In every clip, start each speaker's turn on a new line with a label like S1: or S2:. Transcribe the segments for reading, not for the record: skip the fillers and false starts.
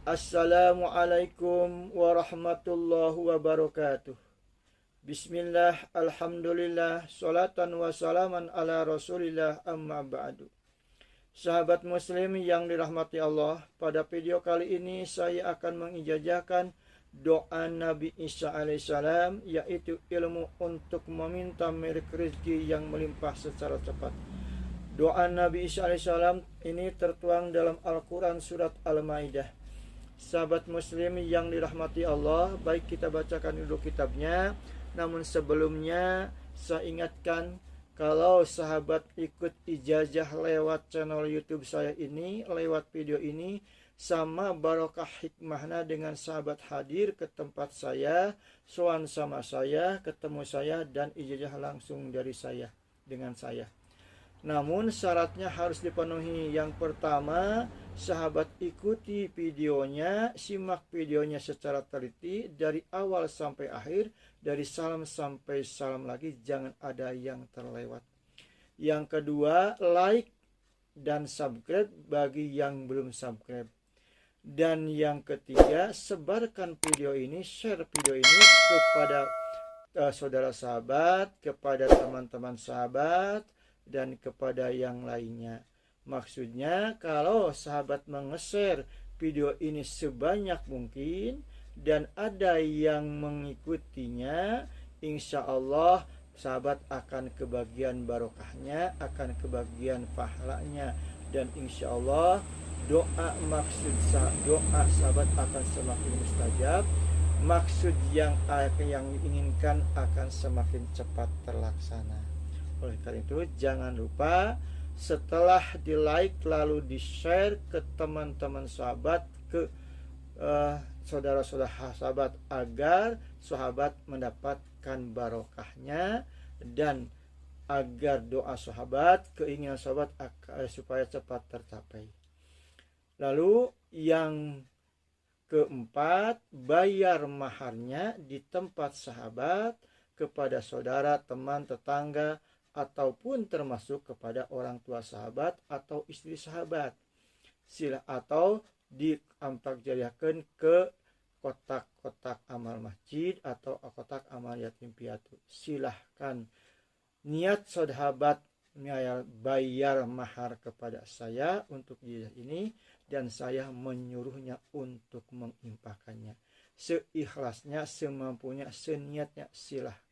S1: Assalamualaikum warahmatullahi wabarakatuh. Bismillah, alhamdulillah, salatan wa salaman ala rasulillah, amma ba'du. Sahabat muslim yang dirahmati Allah, pada video kali ini saya akan mengijazahkan doa Nabi Isa alaihissalam, yaitu ilmu untuk meminta milik rezeki yang melimpah secara cepat. Doa Nabi Isa alaihissalam ini tertuang dalam Al-Quran surat Al-Maidah. Sahabat muslim yang dirahmati Allah, baik kita bacakan dulu kitabnya. Namun sebelumnya saya ingatkan, kalau sahabat ikut ijazah lewat channel YouTube saya ini, lewat video ini, sama barokah hikmahna dengan sahabat hadir ke tempat saya, soan sama saya, ketemu saya, dan ijazah langsung dari saya dengan saya. Namun syaratnya harus dipenuhi. Yang pertama, sahabat ikuti videonya, simak videonya secara teliti dari awal sampai akhir, dari salam sampai salam lagi, jangan ada yang terlewat. Yang kedua, like dan subscribe bagi yang belum subscribe. Dan yang ketiga, sebarkan video ini, share video ini kepada saudara sahabat, kepada teman-teman sahabat, dan kepada yang lainnya. Maksudnya, kalau sahabat menge-share video ini sebanyak mungkin dan ada yang mengikutinya, insya Allah sahabat akan kebagian barokahnya, akan kebagian pahalanya, dan insya Allah doa sahabat akan semakin mustajab. Maksud yang diinginkan akan semakin cepat terlaksana. Oleh karena itu, jangan lupa setelah di like lalu di share ke teman-teman sahabat, ke saudara-saudara sahabat, agar sahabat mendapatkan barokahnya dan agar doa sahabat, keinginan sahabat supaya cepat tercapai. Lalu yang keempat, bayar maharnya di tempat sahabat kepada saudara, teman, tetangga, ataupun termasuk kepada orang tua sahabat atau istri sahabat. Atau diampak jariahkan ke kotak-kotak amal masjid atau kotak amal yatim piatu. Silahkan. Niat sahabat bayar mahar kepada saya untuk ijazah ini, dan saya menyuruhnya untuk menginfakkannya seikhlasnya, semampunya, seniatnya. Silahkan.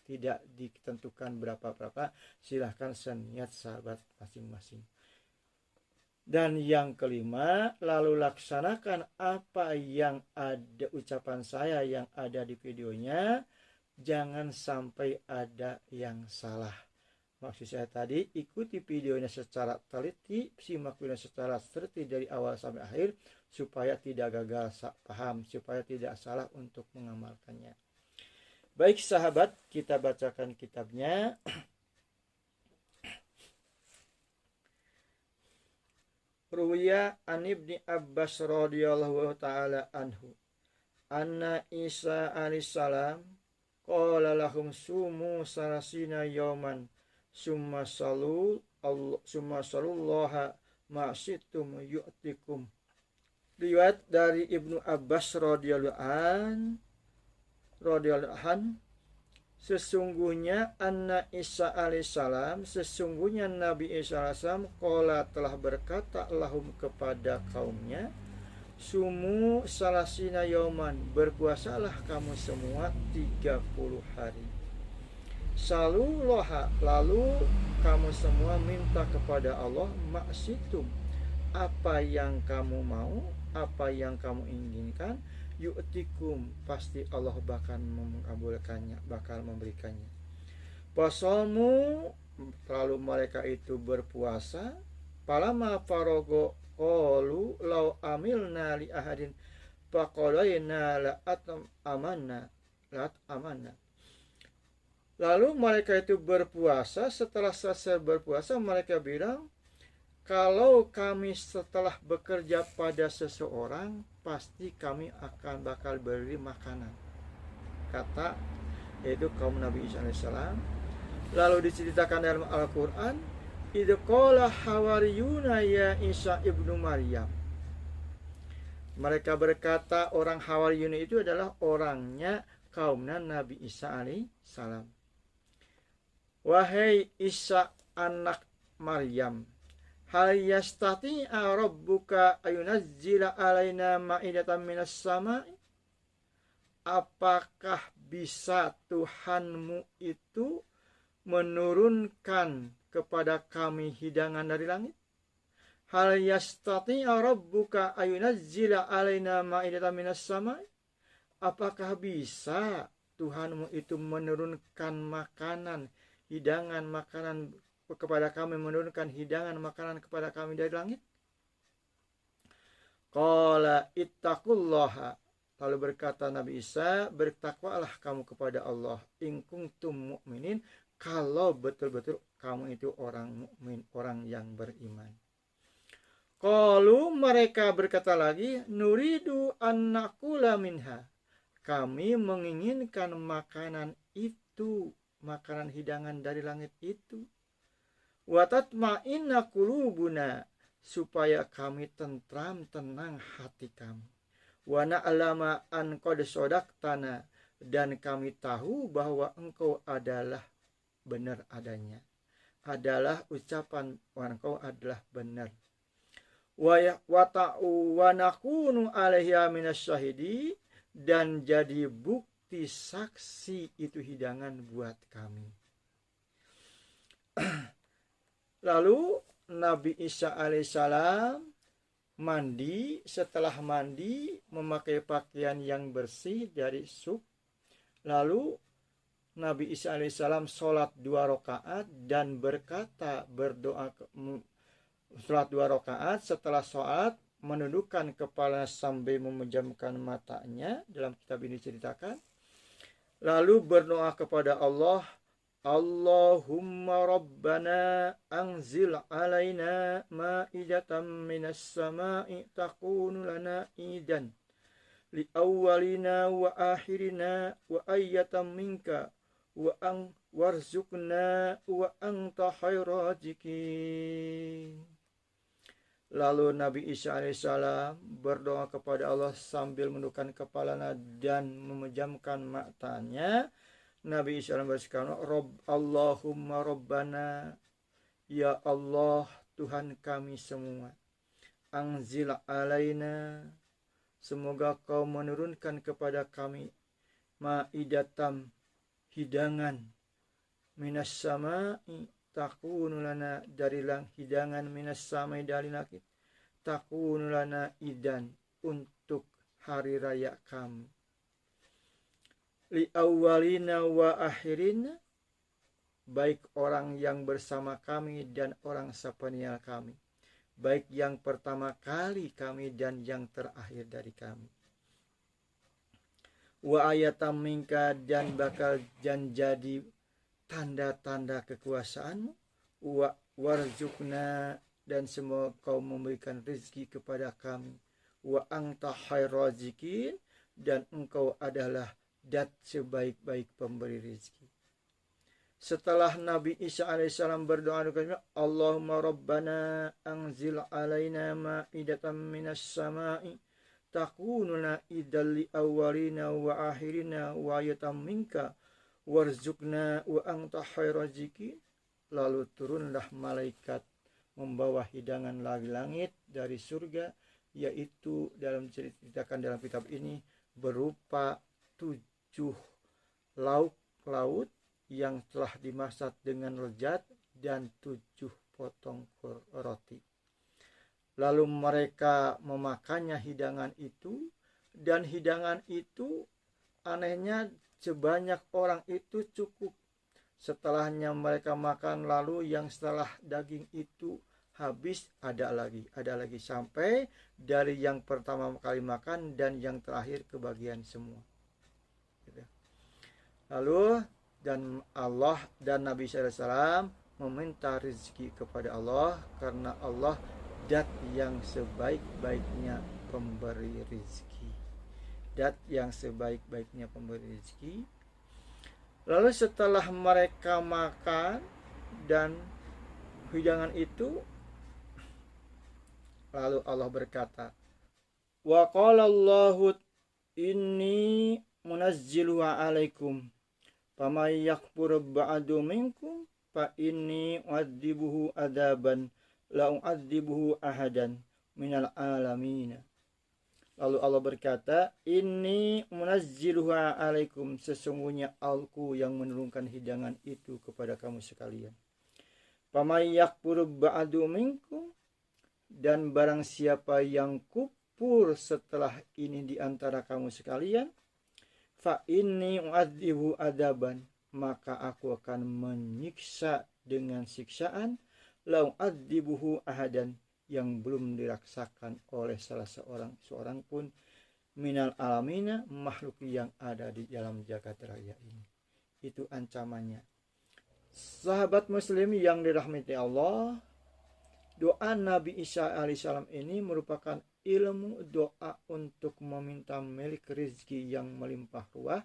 S1: Tidak ditentukan berapa-berapa, silahkan seniat sahabat masing-masing. Dan yang kelima, lalu laksanakan apa yang ada ucapan saya yang ada di videonya, jangan sampai ada yang salah. Maksud saya tadi, ikuti videonya secara teliti, simak videonya secara teliti dari awal sampai akhir, supaya tidak gagal paham, supaya tidak salah untuk mengamalkannya. Baik sahabat, kita bacakan kitabnya. Ruwiya an Ibni Abbas radhiyallahu ta'ala anhu, anna Isa alaihissalam qala lahum sumu salasina yawman summa salullaha ma'situm yu'tikum. Riwayat dari Ibnu Abbas radhiyallahu an, sesungguhnya anna Isa alaihissalam, sesungguhnya Nabi Isa alaihissalam, qala telah berkata lahum kepada kaumnya, sumu salasina yauman, berpuasalah kamu semua 30 hari. Salullaha, lalu kamu semua minta kepada Allah, maksitum, apa yang kamu mau, apa yang kamu inginkan, yu'tikum, pasti Allah bakal mengabulkannya, bakal memberikannya. Pasamu, lalu mereka itu berpuasa. Palama farogo qalu law amilna li ahadin faqalaina la amanna. Lalu mereka itu berpuasa. Setelah selesai berpuasa, mereka bilang, kalau kami setelah bekerja pada seseorang, pasti kami akan bakal beri makanan. Kata yaitu kaum Nabi Isa alaihissalam. Lalu diceritakan dalam Al-Quran, idh qala hawariyuna ya Isa ibnu Maryam. Mereka berkata orang Hawariyun itu adalah orangnya kaumnya Nabi Isa alaihissalam. Wahai Isa anak Maryam, hal yastati'a rabbuka ayunazzila alaina ma'idatan minas sama'i? Apakah bisa Tuhanmu itu menurunkan kepada kami hidangan dari langit? Hal yastati'a rabbuka ayunazzila alaina ma'idatan minas sama'i? Apakah bisa Tuhanmu itu menurunkan makanan, hidangan makanan kepada kami, menurunkan hidangan makanan kepada kami dari langit? Qala ittaqullaha. Lalu berkata Nabi Isa, bertakwalah kamu kepada Allah, in kuntum mu'minin, kalau betul-betul kamu itu orang mukmin, orang yang beriman. Qalu, mereka berkata lagi, nuridu an nakula minha. Kami menginginkan makanan itu, makanan hidangan dari langit itu. Wa tatma'inna qulubuna, supaya kami tentram, tenang hati kami. Wa na'lama an qad sadaqtana, dan kami tahu bahwa engkau adalah benar adanya, adalah ucapan engkau adalah benar. Wa ta'u wa nakunu alaiha minasyahidi, dan jadi bukti saksi itu hidangan buat kami. Lalu Nabi Isa alaihissalam mandi. Setelah mandi memakai pakaian yang bersih dari sup. Lalu Nabi Isa alaihissalam sholat 2 rakaat dan berkata, berdoa, sholat 2 rakaat. Setelah sholat menundukkan kepala sambil memejamkan matanya. Dalam kitab ini ceritakan. Lalu berdoa kepada Allah, Allahumma rabbana anzil alaina ma'idatan minas sama'i takunu lana idan li awwalina wa akhirina wa ayyatan minka wa warzuqna wa anta khairul raziqin. Lalu Nabi Isa alaihissalam berdoa kepada Allah sambil menundukkan kepalanya dan memejamkan matanya. Nabi Isa berkata, Allahumma rabbana, ya Allah Tuhan kami semua, anzil alaina, semoga kau menurunkan kepada kami ma'idatam, hidangan, minas sama'i, takunu lana, dari hidangan minas sama'i, dari langit, takunu lana idan, untuk hari raya kami. Li awwalina wa akhirina, baik orang yang bersama kami dan orang sepeninggal kami, baik yang pertama kali kami dan yang terakhir dari kami. Wa ayatam minka, dan bakal jadi tanda-tanda kekuasaanmu. Wa warzuqna, dan semua kau memberikan rezeki kepada kami. Wa anta khairul raziqin, dan engkau adalah dat sebaik-baik pemberi rezeki. Setelah Nabi Isa alaihissalam berdoa, Allahumma rabbana anzil alaina ma'idatan minas sama'i takununa idal li awwalina wa akhirina wa ayatam minka warzuqna wa anta khairul raziqin. Lalu turunlah malaikat membawa hidangan dari langit, dari surga, yaitu dalam ceritakan dalam kitab ini berupa 7 lauk yang telah dimasak dengan lezat dan 7 potong roti. Lalu mereka memakannya hidangan itu, dan hidangan itu anehnya sebanyak orang itu cukup. Setelahnya mereka makan, lalu yang setelah daging itu habis ada lagi sampai dari yang pertama kali makan dan yang terakhir kebagian semua. Lalu dan Allah dan Nabi SAW meminta rezeki kepada Allah, karena Allah dat yang sebaik-baiknya pemberi rezeki. Dat yang sebaik-baiknya pemberi rezeki. Lalu setelah mereka makan dan hidangan itu, lalu Allah berkata, Wa qala Allahu inni munazzilu alaikum faman yakfur ba'du minkum fa inni u'adzibuhu adaban la u'adzibuhu ahadan minal alamin. Lalu Allah berkata, inni munazziluha alaikum, sesungguhnya Aku yang menurunkan hidangan itu kepada kamu sekalian. Faman yakfur ba'du minkum, dan barang siapa yang kufur setelah ini di antara kamu sekalian, fa inni u'adzibu adaban, maka aku akan menyiksa dengan siksaan, la u'adzibuhu ahadan, yang belum dirasakan oleh salah seorang pun minal alamina, makhluk yang ada di dalam jagat raya ini. Itu ancamannya. Sahabat muslim yang dirahmati Allah, doa Nabi Isa alaihissalam ini merupakan ilmu doa untuk meminta milik rezeki yang melimpah ruah,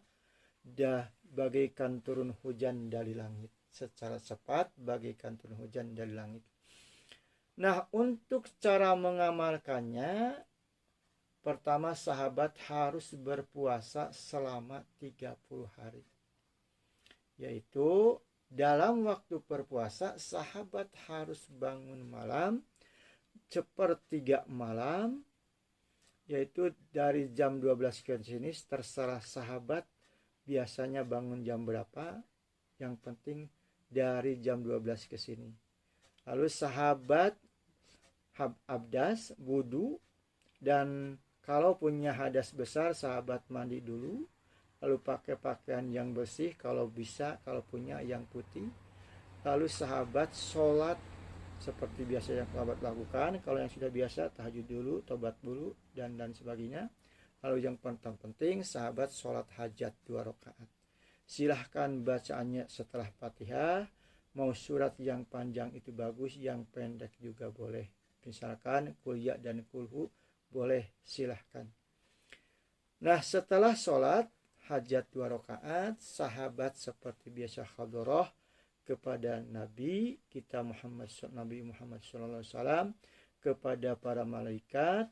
S1: bagaikan turun hujan dari langit, secara cepat bagaikan turun hujan dari langit. Nah, untuk cara mengamalkannya, pertama sahabat harus berpuasa selama 30 hari. Yaitu dalam waktu berpuasa sahabat harus bangun malam, sepertiga malam, yaitu dari jam 12 ke sini terserah sahabat biasanya bangun jam berapa, yang penting dari jam 12 ke sini. Lalu sahabat abdas, wudu, dan kalau punya hadas besar sahabat mandi dulu, lalu pakai pakaian yang bersih kalau bisa, kalau punya yang putih. Lalu sahabat sholat seperti biasa yang sahabat lakukan. Kalau yang sudah biasa tahajud dulu, tobat dulu, dan sebagainya. Lalu yang penting sahabat sholat hajat 2 rakaat. Silahkan bacaannya setelah Fatihah. Mau surat yang panjang itu bagus, yang pendek juga boleh. Misalkan kuliah dan kulhu boleh, silahkan. Nah, setelah sholat hajat 2 rakaat, sahabat seperti biasa hadroh kepada Nabi kita Nabi Muhammad SAW, kepada para malaikat,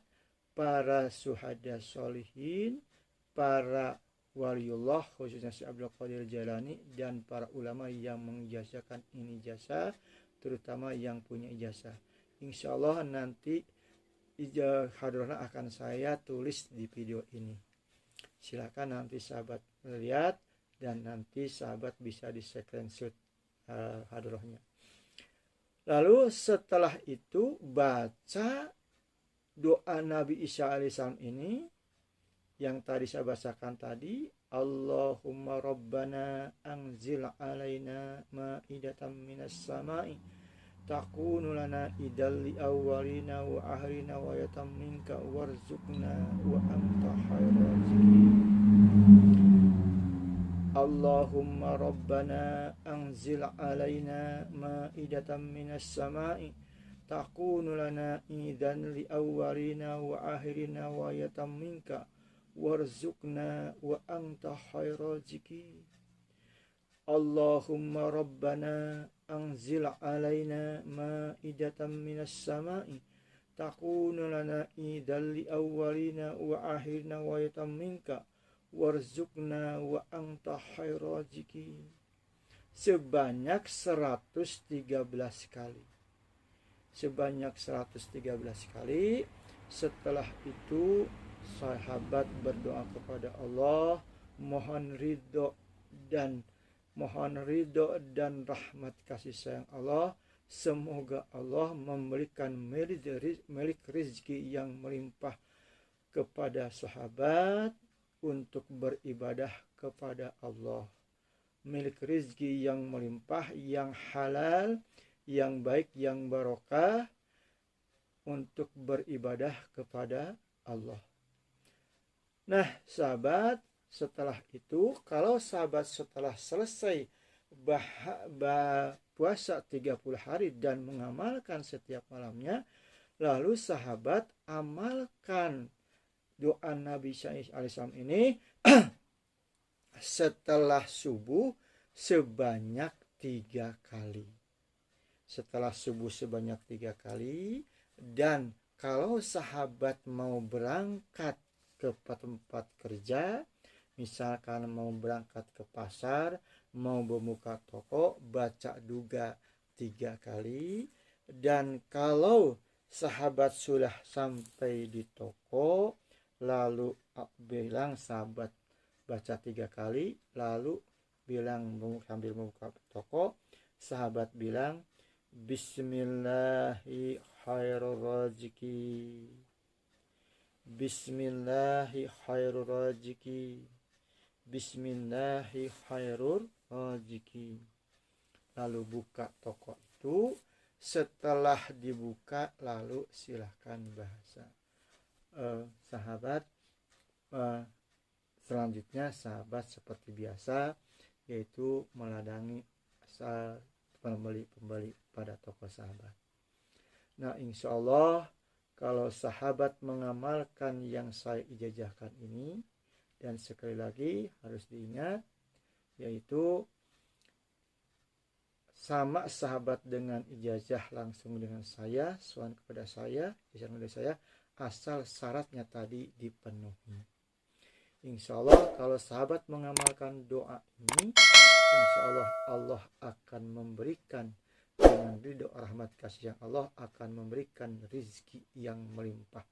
S1: para syuhada sholihin, para waliullah khususnya Syekh Abdul Qadir Jailani, dan para ulama yang mengijazahkan ini ijazah, terutama yang punya ijazah. Insya Allah nanti hadrohnya akan saya tulis di video ini. Silakan nanti sahabat lihat, dan nanti sahabat bisa di screenshot hadrohnya. Lalu setelah itu baca doa Nabi Isa alaihissalam ini yang tadi saya bacakan tadi. Allahumma rabbana anzil alaina ma'idatan minas sama'i takunu lana idal li awwalina wa akhirina wa yatam minka warzuqna wa anta khairul raziqin. Allahumma rabbana anzil alaina ma'idatan minas sama'i takunu lana idan li awwalina wa akhirina wa yatam minka warzuqna wa anta khairul raziqin. Allahumma rabbana anzil alaina ma'idatan minas sama'i takunu lana idan li awwalina wa akhirina wa yatam minka warzuqna wa anta khairul raziqin. Sebanyak 113 kali. Sebanyak 113 kali. Setelah itu sahabat berdoa kepada Allah, mohon ridho dan rahmat kasih sayang Allah. Semoga Allah memberikan milik rezeki yang melimpah kepada sahabat untuk beribadah kepada Allah. Milik rezeki yang melimpah, yang halal, yang baik, yang barokah, untuk beribadah kepada Allah. Nah, sahabat, setelah itu, kalau sahabat setelah selesai puasa 30 hari dan mengamalkan setiap malamnya, lalu sahabat amalkan doa Nabi Isa alaihissalam ini setelah subuh sebanyak 3 kali. Setelah subuh sebanyak 3 kali, dan kalau sahabat mau berangkat ke tempat kerja, misalkan mau berangkat ke pasar, mau membuka toko, baca duga 3 kali. Dan kalau sahabat sudah sampai di toko, lalu bilang sahabat baca 3 kali, lalu bilang sambil membuka toko, sahabat bilang Bismillahi khairur raziki, Bismillahi khairur raziki, Bismillahi khairur raziki. Lalu buka toko itu. Setelah dibuka, lalu silahkan bahasa sahabat. Selanjutnya sahabat seperti biasa, yaitu meladangi pembeli-pembeli pada toko sahabat. Nah, insya Allah kalau sahabat mengamalkan yang saya ijazahkan ini, dan sekali lagi harus diingat, yaitu sama sahabat dengan ijazah langsung dengan saya, suan kepada saya, ijazah kepada saya, asal syaratnya tadi dipenuhi. Insya Allah kalau sahabat mengamalkan doa ini, insya Allah Allah akan memberikan dengan ridho rahmat kasih yang Allah akan memberikan rizki yang melimpah,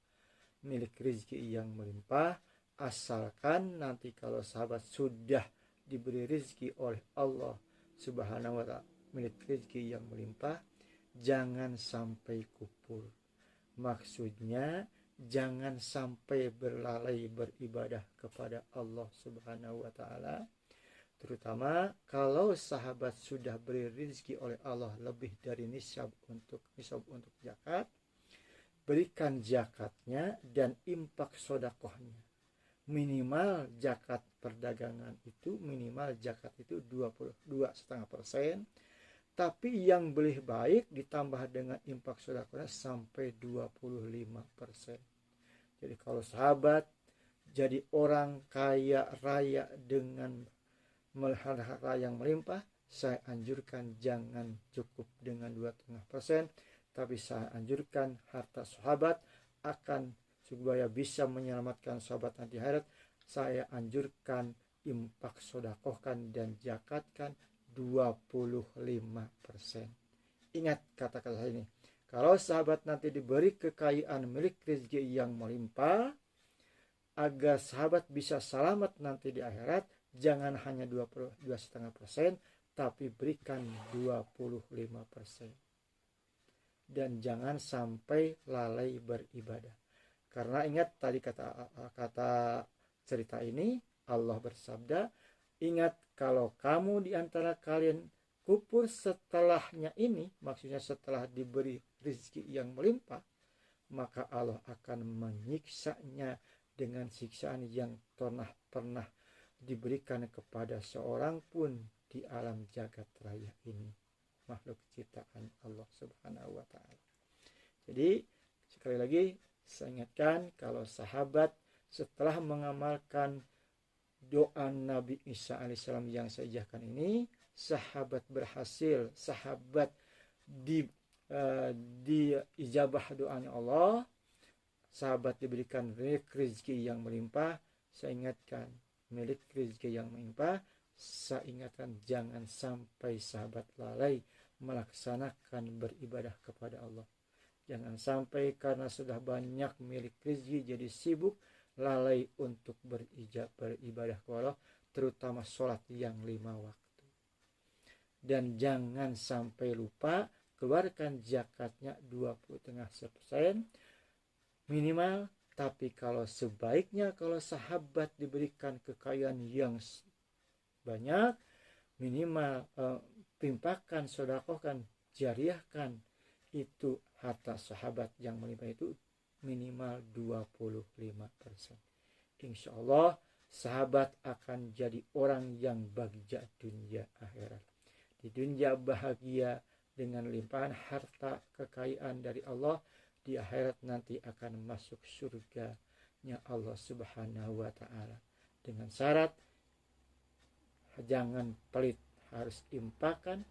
S1: milik rizki yang melimpah, asalkan nanti kalau sahabat sudah diberi rizki oleh Allah Subhanahu wa ta'ala, milik rezeki yang melimpah, jangan sampai kupur. Maksudnya jangan sampai berlalai beribadah kepada Allah Subhanahu wa ta'ala. Terutama kalau sahabat sudah beri rezeki oleh Allah lebih dari nisab untuk zakat, berikan zakatnya dan infak sodakohnya. Minimal zakat perdagangan itu, minimal zakat itu 22,5%. Tapi yang lebih baik ditambah dengan infak sedekah sampai 25%. Jadi kalau sahabat jadi orang kaya raya dengan harta yang melimpah, saya anjurkan jangan cukup dengan 2,5%, tapi saya anjurkan harta sahabat akan supaya bisa menyelamatkan sahabat nanti akhirat. Saya anjurkan infak sedekahkan dan zakatkan 25%. Ingat kata-kata ini. Kalau sahabat nanti diberi kekayaan milik rezeki yang melimpah, agar sahabat bisa selamat nanti di akhirat, jangan hanya 22,5%, tapi berikan 25%. Dan jangan sampai lalai beribadah. Karena ingat tadi kata cerita ini, Allah bersabda, ingat kalau kamu di antara kalian kufur setelahnya ini, maksudnya setelah diberi rezeki yang melimpah, maka Allah akan menyiksanya dengan siksaan yang pernah diberikan kepada seorang pun di alam jagat raya ini, makhluk ciptaan Allah Subhanahu wa ta'ala. Jadi sekali lagi saya ingatkan, kalau sahabat setelah mengamalkan doa Nabi Isa alaihissalam yang saya ijazahkan ini, sahabat berhasil, sahabat di ijabah doanya Allah, sahabat diberikan rezeki yang melimpah. Saya ingatkan, milik rezeki yang melimpah, saya ingatkan jangan sampai sahabat lalai melaksanakan beribadah kepada Allah. Jangan sampai karena sudah banyak milik rezeki jadi sibuk, lalai untuk beribadah kepada Allah, terutama sholat yang 5 waktu. Dan jangan sampai lupa keluarkan zakatnya 20,5% minimal. Tapi kalau sebaiknya kalau sahabat diberikan kekayaan yang banyak, minimal timpakan, sedekahkan, jariahkan itu harta sahabat yang melimpah itu minimal 25%. Insya Allah sahabat akan jadi orang yang bagja dunia akhirat. Di dunia bahagia dengan limpahan harta kekayaan dari Allah, di akhirat nanti akan masuk surganya Allah Subhanahu wa ta'ala. Dengan syarat jangan pelit, harus impakan,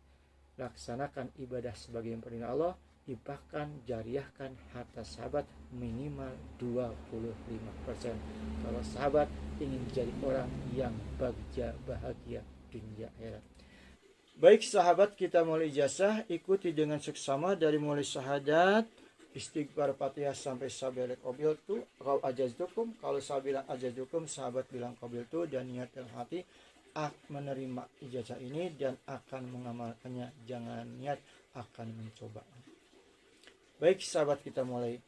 S1: laksanakan ibadah sebagai perintah Allah, Dipakan, jariahkan harta sahabat minimal 25%. Kalau sahabat ingin jadi orang yang bahagia dunia akhirat. Baik sahabat, kita mulai ijazah, ikuti dengan seksama dari mulai syahadat, istighfar, Fatihah sampai sabila qabil tu, kau ajaztukum, kalau saya bilang ajaztukum, sahabat bilang qabil tu, dan niat dalam hati menerima ijazah ini dan akan mengamalkannya, jangan niat akan mencoba. Baik sahabat, kita mulai.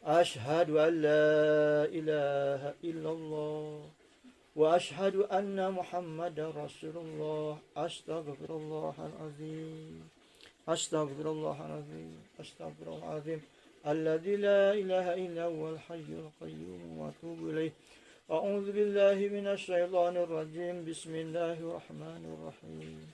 S1: Asyhadu an la ilaha illallah wa asyhadu anna Muhammadar Rasulullah. Astaghfirullahalazim. Astaghfirullahalazim. Astaghfirullahalazim. Alladzi la ilaha illa huwal hayyul qayyum wa atubu ilaih. A'udzu billahi minasy syaithanir rajim. Bismillahirrahmanirrahim.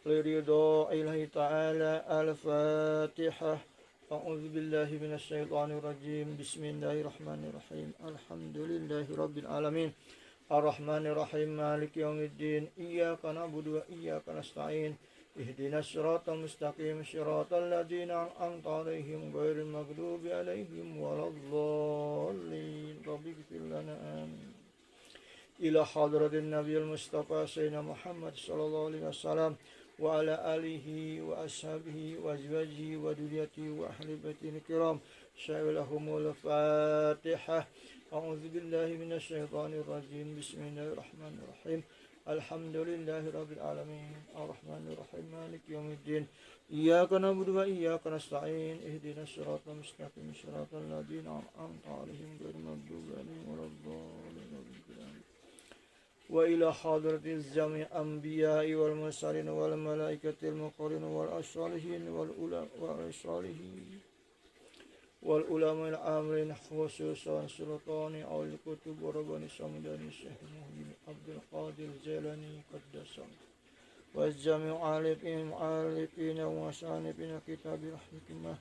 S1: Liridha ilahi ta'ala. Al-Fatihah. A'udzu billahi minasy syaithanir rajim. Bismillahirrahmanirrahim. Alhamdulillahi rabbil alamin. Ar-Rahmanir Rahim. Maliki yaumiddin. Iyyaka na'budu wa iyyaka nasta'in. Ihdinas siratal mustaqim. Shiratal ladzina an'amta 'alaihim ghairil maghdubi 'alaihim waladdallin. Rabbi ighfir lana amin. Ila hadratin nabiyil mustafa sayyidina Muhammad sallallahu alaihi wasallam wa ala alihi wa ashabihi wa azwajihi wa dzurriyyatihi wa ahli baitihi kiram. Sya'alahumul Fatihah. A'udzu billahi minasy syaithanir rajim. Bismillahirrahmanirrahim. Alhamdulillahi rabbil alamin. Arrahmanir rahim. Maliki yaumiddin. Iyyaka na'budu wa iyyaka nasta'in. Ihdinas siratal mustaqim. Shiratal ladzina an'amta 'alaihim ghairil maghdubi 'alaihim waladdallin. Wa ila hadratiz jami' anbiya'i wal mursalin wal malaikatil muqarrin wal ashalihin wal ulama al-amrin khususan sultani al-kutub wa rabbani samdani Syekh Muhyiddin Abdul Qadir Jailani qaddasam wa jami' alifin wa sanifin kitabil hikmah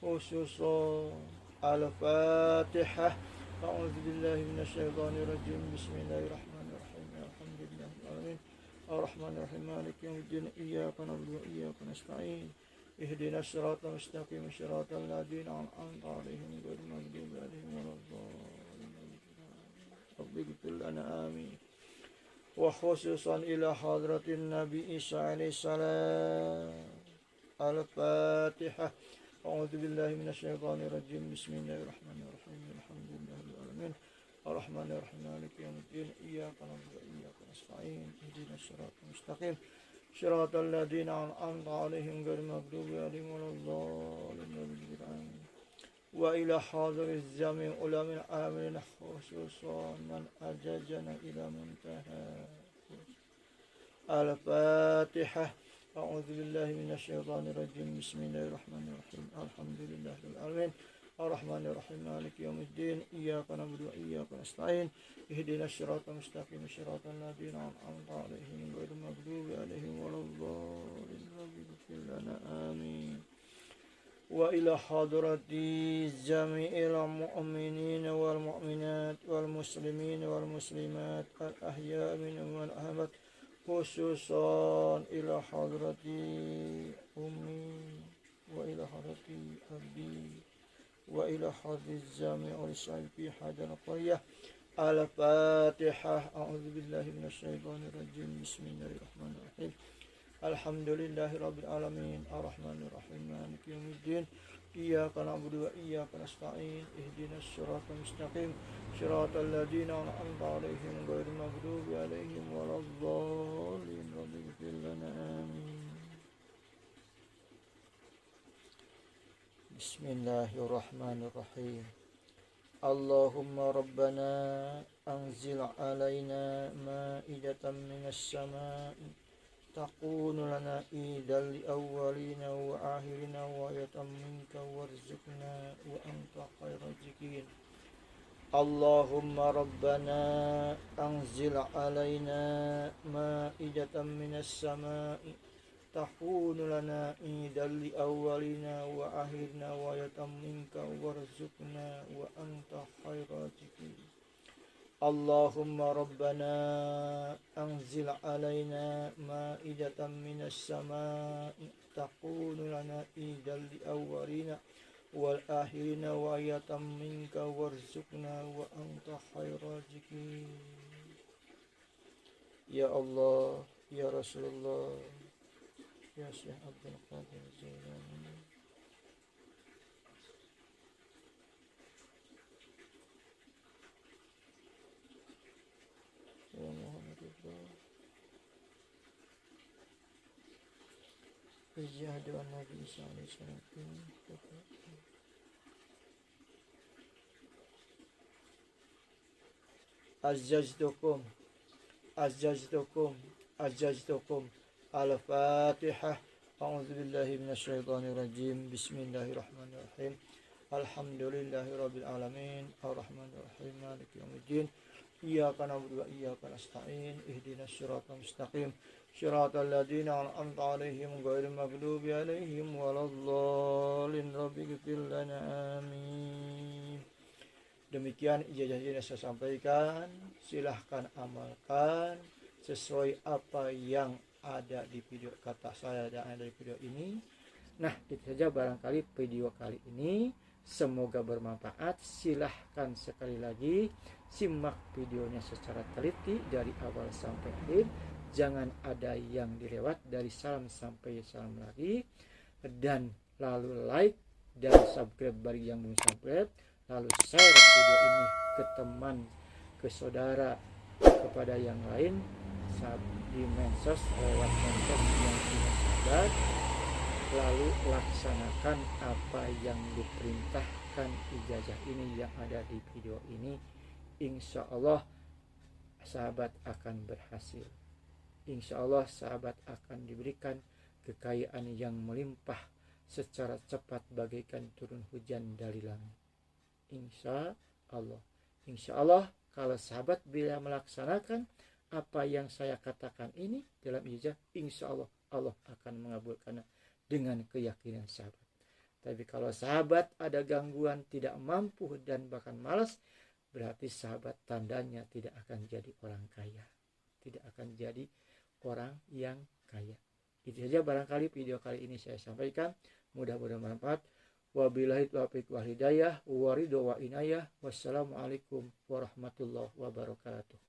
S1: khususan al-Fatihah. A'udzu billahi minasy syaithanir rajim. Bismillahirrahmanirrahim. Alhamdulillahil alamin. Ar-Rahmanir Rahim. Maliki yaumiddin. Iyyaka na'budu wa iyyaka nasta'in. Ihdinas siratal mustaqim. Shiratal ladzina an'amta 'alaihim ghairil maghdubi 'alaihim waladdallin. Rabbi ighfir lana amin. Wa khususan ila hadratin Nabi Isa alaihi salam. Al-Fatihah. A'udzu billahi minasy syaithanir rajim. Bismillahirrahmanirrahim. Alhamdulillahil alamin. Ar-Rahmanir Rahim. Maliki yaumiddin. Iyyaka na'budu wa iyyaka nasta'in. Ihdinas siratal mustaqim. Shiratal ladzina an'amta 'alaihim ghairil maghdubi 'alaihim waladdallin. Wa ila hadriz jami' ulamil amilin khususan man ajajana ila muntaha. Al-Fatihah. A'udzu billahi minasy syaithanir rajim. Bismillahirrahmanirrahim. Alhamdulillahil alamin. Ar-Rahmanir Rahim. Maliki yaumiddin. Iyyaka na'budu wa iyyaka nasta'in. Ihdinas siratal mustaqim. Shiratal ladzina an'amta 'alaihim ghairil maghdubi 'alaihim waladdallin. Rabbi ighfir lana amin. Wa ila hadrati jami'il mu'minin wal mu'minat wal muslimin wal muslimat al ahya'i minhum wal amwat khususan ila hadrati ummi wa ila hadrati abi wa ila hadrati jami'ul syaifi hadal qaryah. Al-Fatihah. A'udzu billahi minasy syaithanir rajim. Bismillahirrahmanirrahim. Alhamdulillahi rabbil alamin. Ar-Rahmanir Rahim. Maliki yaumiddin. Iyyaka na'budu wa iyyaka nasta'in. Ihdinas siratal mustaqim. Shiratal ladzina an'amta 'alaihim ghairil maghdubi 'alaihim waladdallin. Rabbi ighfir lana amin. Bismillahirrahmanirrahim. Allahumma rabbana anzil 'alaina ma'idatan minas sama'i takunu lana idal li awwalina wa akhirina wa ayatan minka warzuqna wa anta khairaz raziqin. Allahumma rabbana anzil 'alaina ma'idatan minas sama'i takunu lana idal li awwalina wa akhirina wa ayatan minka warzuqna wa anta khairaz raziqin. Allahumma rabbana anzil alaina ma'idatan minas sama'i takunu lana idal li awwalina wal akhirina wa ayatan minka warzuqna wa anta khairul raziqin. Ya Allah, ya Rasulullah, ya Syekh Abdul Qadir Jailani. Ya Muhammadullah. Ijadu an Nabi Isa alaihi salam. Azjaztukum Al-Fatihah. A'udzu billahi minasyaitonir rajim. Bismillahirrahmanirrahim. Alhamdulillahirabbil alamin. Arrahmanir rahim. Maliki yaumiddin. Iyyaka na'budu wa iyyaka nasta'in. Ihdinas siratal mustaqim. Shiratal ladzina an'amta 'alaihim ghairil maghdubi 'alaihim waladdallin. Rabbighfir lana amin. Demikian ijazah yang saya sampaikan. Silahkan amalkan sesuai apa yang ada di video kata saya dan ada di video ini. Nah, itu saja barangkali video kali ini. Semoga bermanfaat. Silahkan sekali lagi simak videonya secara teliti dari awal sampai akhir. Jangan ada yang dilewat dari salam sampai salam lagi. Dan lalu like dan subscribe bagi yang belum subscribe. Lalu share video ini ke teman, ke saudara, kepada yang lain di medsos, lewat medsos yang punya sahabat. Lalu laksanakan apa yang diperintahkan ijazah ini yang ada di video ini. Insya Allah sahabat akan berhasil. Insya Allah sahabat akan diberikan kekayaan yang melimpah secara cepat bagaikan turun hujan dari langit. Insya Allah kalau sahabat bila melaksanakan apa yang saya katakan ini dalam ijazah, insya Allah Allah akan mengabulkannya dengan keyakinan sahabat. Tapi kalau sahabat ada gangguan, tidak mampu dan bahkan malas, berarti sahabat tandanya tidak akan jadi orang kaya, tidak akan jadi orang yang kaya. Itu saja barangkali video kali ini saya sampaikan. Mudah-mudahan bermanfaat. Wabillahi taufiq wal hidayah wa ridho wa inayah. Wassalamualaikum warahmatullahi wabarakatuh.